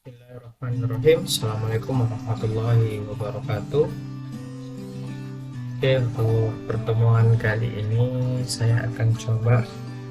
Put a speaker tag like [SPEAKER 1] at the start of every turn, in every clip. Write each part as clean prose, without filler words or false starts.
[SPEAKER 1] Bismillahirrahmanirrahim. Assalamualaikum warahmatullahi wabarakatuh. Oke, untuk pertemuan kali ini saya akan coba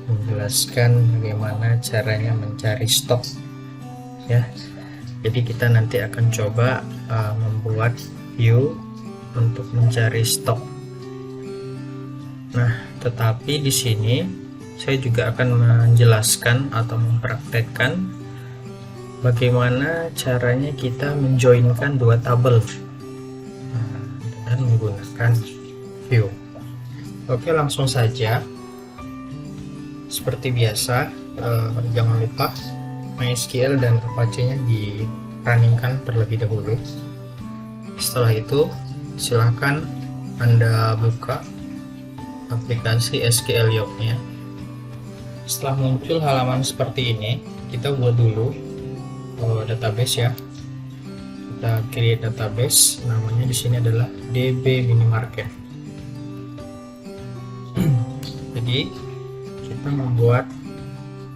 [SPEAKER 1] menjelaskan bagaimana caranya mencari stok ya. Jadi kita nanti akan coba membuat view untuk mencari stok. Nah, tetapi di sini saya juga akan menjelaskan atau mempraktekkan bagaimana caranya kita menjoinkan dua tabel dengan menggunakan view. Oke, langsung saja. Seperti biasa, jangan lupa MySQL dan Apache-nya di-runningkan terlebih dahulu. Setelah itu, silakan Anda buka aplikasi SQL Yoke-nya. Setelah muncul halaman seperti ini, kita buat dulu database ya. Kita create database, namanya di sini adalah DB Minimarket. Jadi kita membuat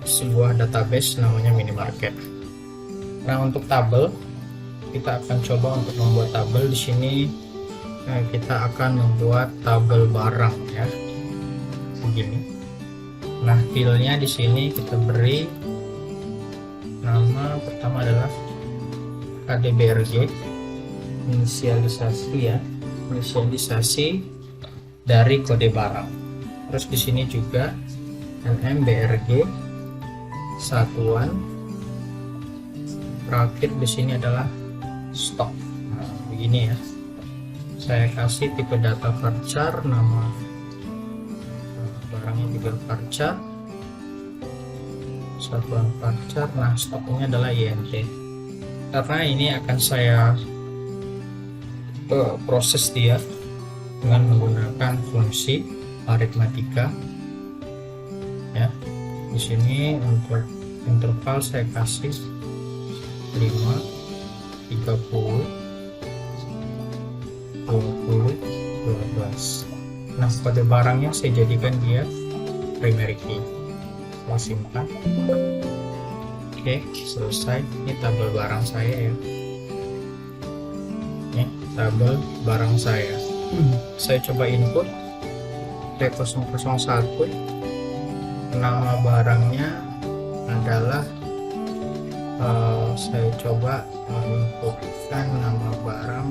[SPEAKER 1] sebuah database namanya Minimarket. Nah, untuk tabel kita akan coba untuk membuat tabel di sini. Kita akan membuat tabel barang ya, begini. Nah, filenya di sini kita beri nama pertama adalah KDBRG, inisialisasi ya, inisialisasi dari kode barang. Terus di sini juga NMBRG satuan, terakhir di sini adalah stok. Nah, begini ya. Saya kasih tipe data varchar, nama barangnya juga varchar, satuan varchar. Nah, stoknya adalah INT. Karena ini akan saya proses dia dengan menggunakan fungsi aritmatika ya. Di sini untuk interval saya kasih 5, 30, 20, 12. Nah, kode barangnya saya jadikan dia primary key. Saya simpan. Oke, selesai. Ini tabel barang saya ya. Ini tabel barang saya. Saya coba input T001. Nama barangnya adalah saya coba inputkan nama barang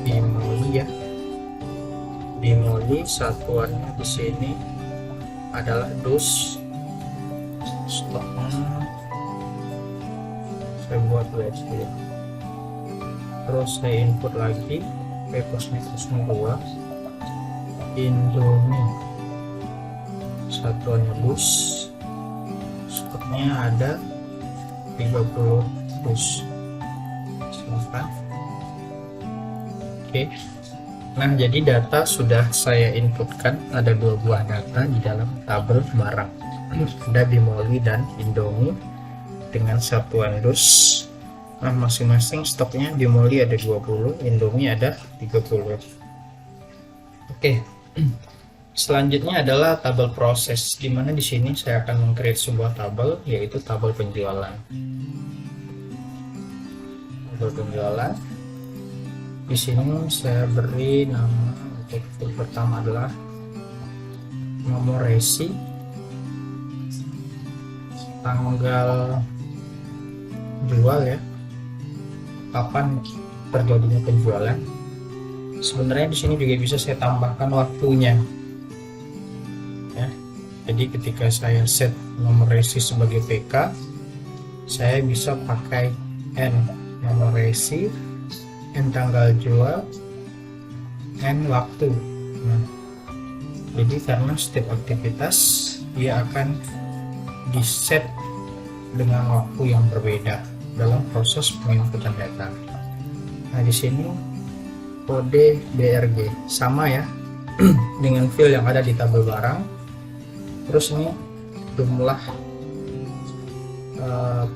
[SPEAKER 1] Bimoli ya. Bimoli, satuannya di sini adalah dus. Stoknya saya buat WSD. Terus saya input lagi P02 Indomie, satuannya bus. Stoknya ada 30 bus. Silakan. Oke. Nah, jadi data sudah saya inputkan, ada dua buah data di dalam tabel barang. Ada Bimoli dan Indomie dengan satuan dus. Nah, masing-masing stoknya Bimoli ada 20, Indomie ada 30. Oke. Selanjutnya adalah tabel proses, di mana di sini saya akan meng-create sebuah tabel, yaitu tabel penjualan. Tabel penjualan. Di sini saya beri nama untuk field pertama adalah nomor resi, tanggal jual ya, kapan terjadinya penjualan. Sebenarnya di sini juga bisa saya tambahkan waktunya ya. Jadi ketika saya set nomor resi sebagai PK, saya bisa pakai N nomor resi, N tanggal jual, N waktu. Nah, jadi karena setiap aktivitas dia akan di set dengan waktu yang berbeda dalam proses penginputan data. Nah, di sini kode BRG sama ya dengan field yang ada di tabel barang. Terus ini jumlah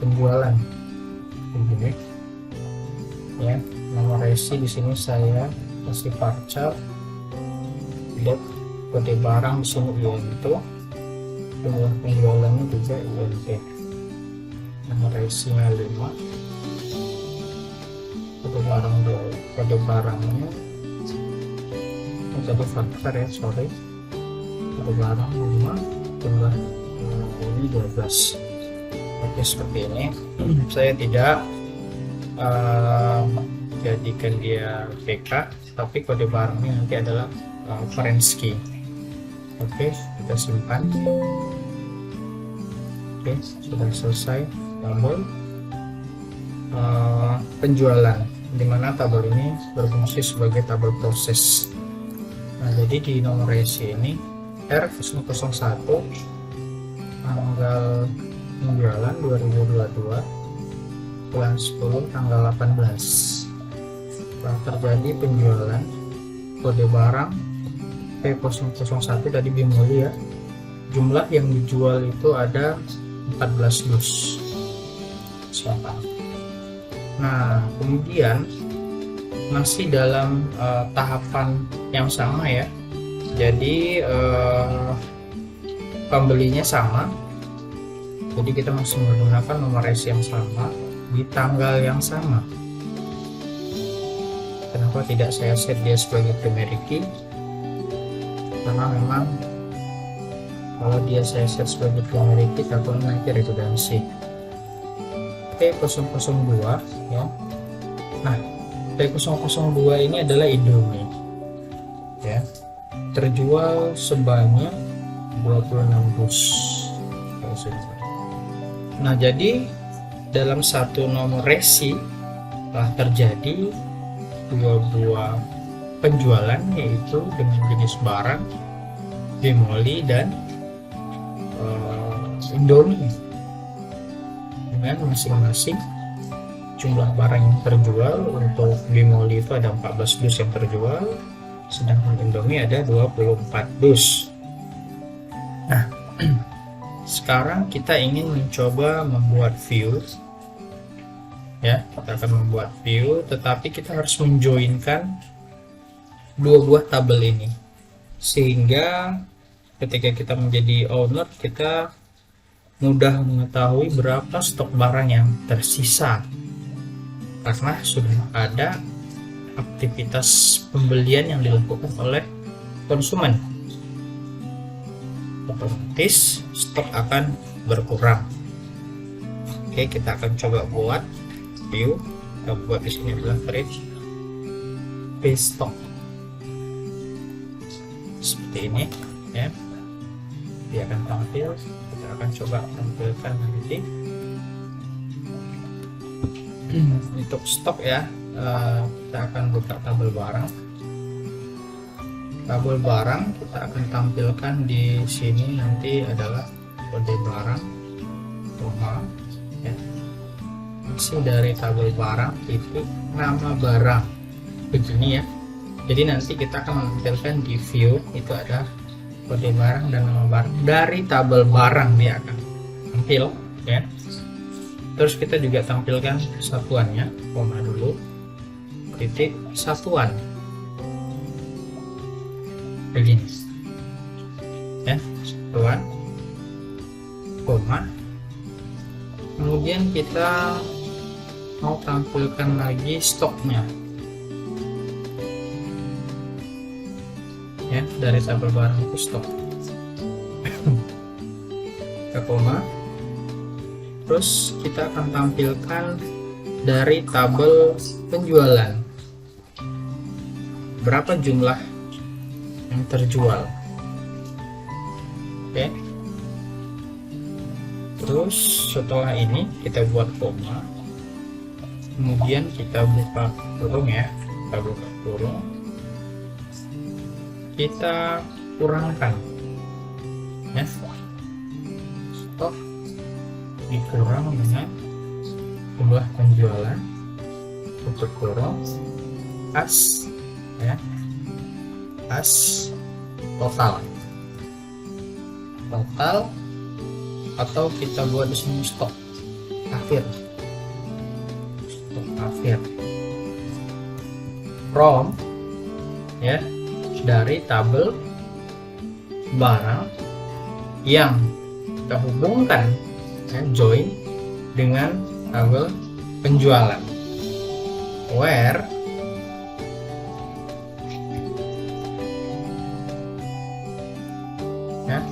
[SPEAKER 1] penjualan begini ya. Nomor resi di sini saya kasih varchar, lihat kode barang di sini INT, jumlah penjualannya juga INT. Nomor resinya 5, kode barangnya satu faktor ya, sorry, kode barang 5, jumlah ini 12. Oke, seperti ini. Saya tidak jadikan dia PK, tapi kode barangnya nanti adalah foreign key. Oke, kita simpan. Oke, sudah selesai tabel penjualan, dimana tabel ini berfungsi sebagai tabel proses. Nah, jadi di nomor resi ini R001 tanggal penjualan 2022 bulan 10 tanggal 18 telah terjadi penjualan kode barang P001 tadi Bimoli ya. Jumlah yang dijual itu ada 14 dus. Siapa? Nah, kemudian masih dalam tahapan yang sama ya. Jadi pembelinya sama. Jadi kita masih menggunakan nomor resi yang sama di tanggal yang sama. Kenapa tidak saya set dia sebagai primary key? Karena memang kalau dia saya set sebagai primary key takutnya nanti redundansi. P002 ya. Nah, P002 ini adalah Indomie ya, terjual sebanyak 26 dus. Nah, jadi dalam satu nomor resi telah terjadi dua buah penjualan, yaitu dengan jenis barang Bimoli dan Indomie, dengan masing-masing jumlah barang yang terjual. Untuk Bimoli itu ada 14 dus yang terjual, sedangkan Indomie ada 24 dus. Nah, sekarang kita ingin mencoba membuat view ya, kita akan membuat view, tetapi kita harus menjoinkan dua buah tabel ini sehingga ketika kita menjadi owner kita mudah mengetahui berapa stok barang yang tersisa, karena sudah ada aktivitas pembelian yang dilakukan oleh konsumen. Otomatis stok akan berkurang. Oke, kita akan coba buat view. Kita buat di sini adalah create stock seperti ini ya. Dia akan tampil. Kita akan coba tampilkan nanti untuk stok ya. Kita akan buka tabel barang. Tabel barang kita akan tampilkan di sini nanti adalah kode barang, koma ya. Masih dari tabel barang itu nama barang begini ya. Jadi nanti kita akan menampilkan di view itu ada kode barang dan nama barang dari tabel barang, dia akan tampil ya. Terus kita juga tampilkan satuannya, koma dulu, titik satuan begini ya, satuan, koma. Kemudian kita mau tampilkan lagi stoknya ya, dari tabel barang itu stok ke koma. Terus kita akan tampilkan dari tabel penjualan berapa jumlah yang terjual. Oke. Terus setelah ini kita buat koma, kemudian kita buka kurung ya, kita buka kurung, kita kurangkan ya, stok dikurang dengan jumlah penjualan, tutup kurung, as ya, as total atau kita buat di sini stok akhir, from ya, dari tabel barang yang kita hubungkan ya, join dengan tabel penjualan, where ya,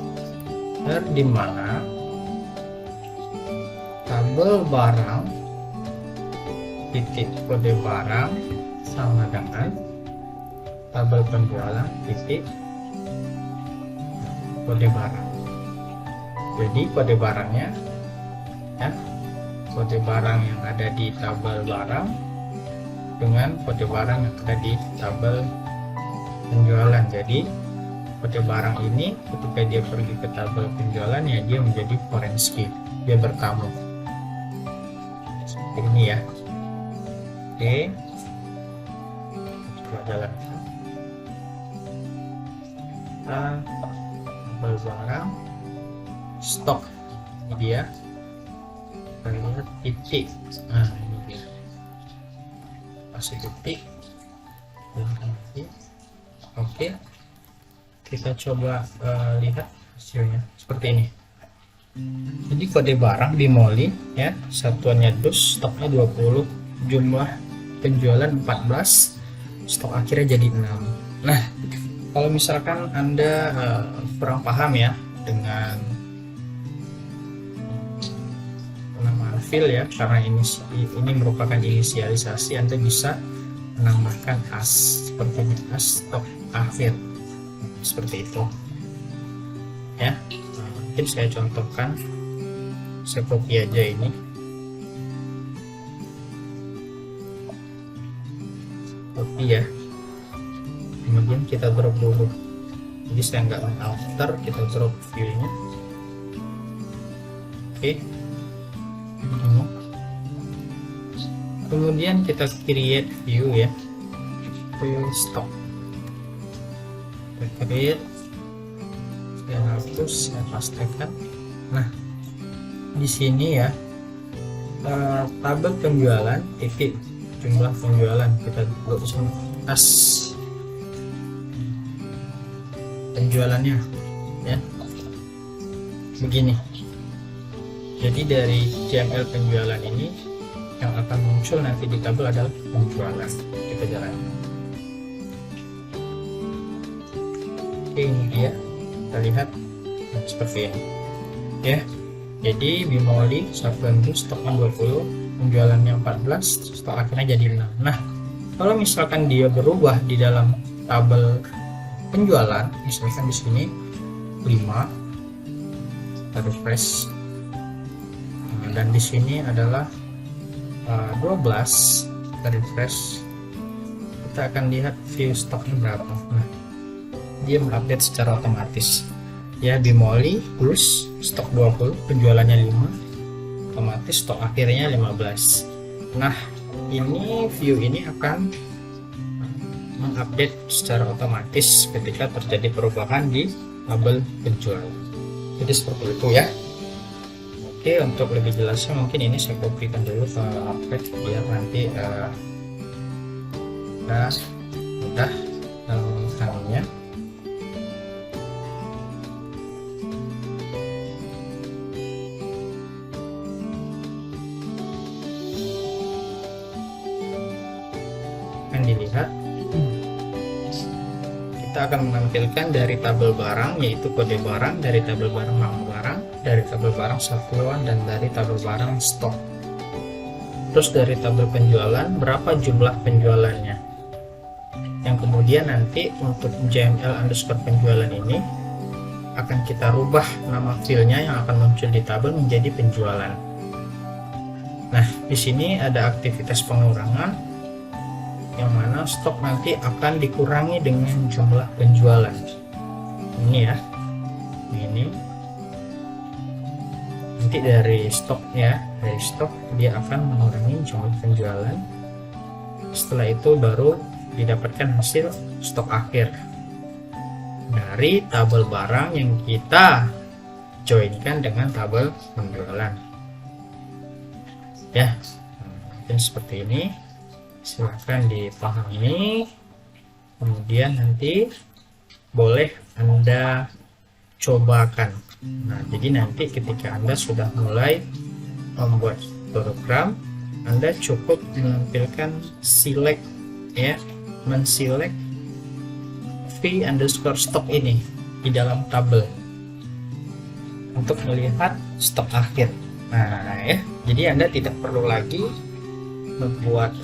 [SPEAKER 1] di mana tabel barang titik kode barang sama dengan tabel penjualan titik kode barang. Jadi kode barangnya ya, kode barang yang ada di tabel barang dengan kode barang yang ada di tabel penjualan. Jadi kode barang ini ketika dia pergi ke tabel penjualan ya, dia menjadi foreign key, dia bertamu seperti ini ya. Oke, coba jalankan. Tabel barang stok, ini dia. Kita lihat titik, nah ini dia, kasih titik. Oke, kita coba lihat hasilnya seperti ini. Jadi kode barang bimoli ya, satuannya dus, stoknya 20, jumlah penjualan 14, stok akhirnya jadi 6. Nah, kalau misalkan Anda kurang paham ya dengan penamaan field ya, karena ini merupakan inisialisasi, Anda bisa menambahkan as seperti ini, as stok akhir seperti itu ya. Mungkin saya contohkan, saya copy aja ini, copy ya, kemudian kita drop dulu. Jadi saya nggak alter, kita drop viewnya. Oke, kemudian kita create view ya, view stock, kita create, saya hapus, saya pastekan. Nah, di sini ya, tabel penjualan titik jumlah penjualan, kita tulis as penjualannya ya, begini. Jadi dari CML penjualan ini yang akan muncul nanti di tabel adalah penjualan. Kita jalan. Oke, ini dia, kita lihat seperti ini ya. Jadi bimoli satuan dus, stoknya 20, penjualannya 14, stok akhirnya jadi 6. Nah, kalau misalkan dia berubah di dalam tabel penjualan, misalkan di sini 5, kita refresh, dan di sini adalah 12, kita refresh, kita akan lihat view stoknya berapa. Nah, dia mengupdate secara otomatis ya, bimoli plus stok 20, penjualannya 5, otomatis stok akhirnya 15. Nah, ini view ini akan mengupdate secara otomatis ketika terjadi perubahan di tabel penjualan. Jadi seperti itu ya. Oke, untuk lebih jelasnya mungkin ini saya kopikan dulu ke Upred biar nanti mudah mengetahuinya. Akan dilihat, kita akan menampilkan dari tabel barang, yaitu kode barang, dari tabel barang nama barang, dari tabel barang satuan, dan dari tabel barang stok. Terus dari tabel penjualan berapa jumlah penjualannya, yang kemudian nanti untuk JML underscore penjualan ini akan kita rubah nama filenya yang akan muncul di tabel menjadi penjualan. Nah, di sini ada aktivitas pengurangan, yang mana stok nanti akan dikurangi dengan jumlah penjualan. Ini ya, ini nanti dari stok ya, dari stok dia akan mengurangi jumlah penjualan. Setelah itu baru didapatkan hasil stok akhir dari tabel barang yang kita joinkan dengan tabel penjualan ya. Mungkin seperti ini, silahkan dipahami, kemudian nanti boleh Anda cobakan. Nah, jadi nanti ketika Anda sudah mulai membuat program, Anda cukup menampilkan select ya, menselect v_stop ini di dalam tabel untuk melihat stok akhir. Nah ya, jadi Anda tidak perlu lagi membuat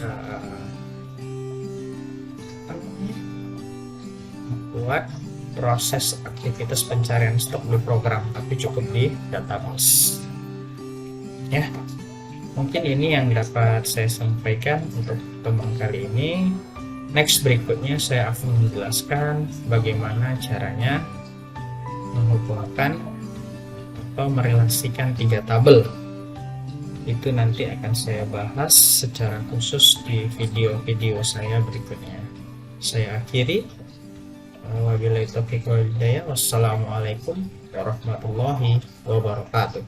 [SPEAKER 1] proses aktivitas pencarian stok di program, tapi cukup di database ya. Mungkin ini yang dapat saya sampaikan untuk pertemuan kali ini. Next berikutnya saya akan menjelaskan bagaimana caranya menghubungkan atau merelasikan 3 tabel. Itu nanti akan saya bahas secara khusus di video-video saya berikutnya. Saya akhiri. Wabillahi taufiq wal hidayah. Wassalamualaikum warahmatullahi wabarakatuh.